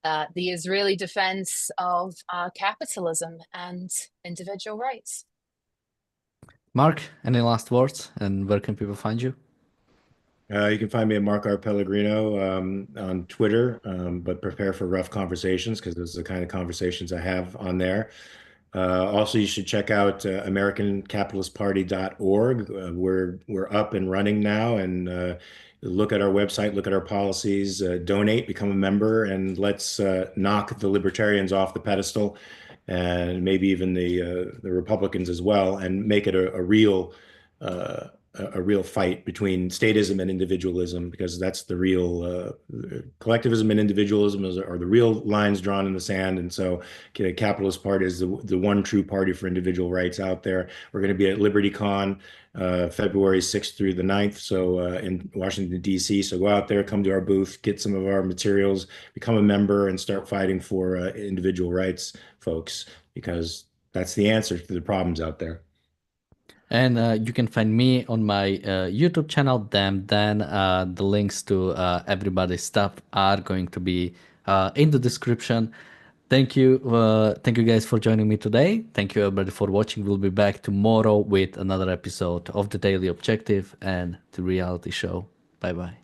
Speaker 3: the Israeli defense of capitalism and individual rights.
Speaker 1: Mark, any last words, and where can people find you?
Speaker 4: You can find me at Mark R. Pellegrino on Twitter, but prepare for rough conversations because those are the kind of conversations I have on there. Also, you should check out AmericanCapitalistParty.org. We're up and running now, and look at our website, look at our policies, donate, become a member, and let's knock the libertarians off the pedestal, and maybe even the Republicans as well, and make it a real a real fight between statism and individualism, because that's the real collectivism and individualism are the real lines drawn in the sand. And so the Capitalist Party is the one true party for individual rights out there. We're going to be at LibertyCon February 6th through the 9th, so in Washington, D.C. So go out there, come to our booth, get some of our materials, become a member, and start fighting for individual rights, folks, because that's the answer to the problems out there.
Speaker 1: And you can find me on my YouTube channel, Dan. The links to everybody's stuff are going to be in the description. Thank you guys for joining me today. Thank you everybody for watching. We'll be back tomorrow with another episode of The Daily Objective and The Reality Show. Bye-bye.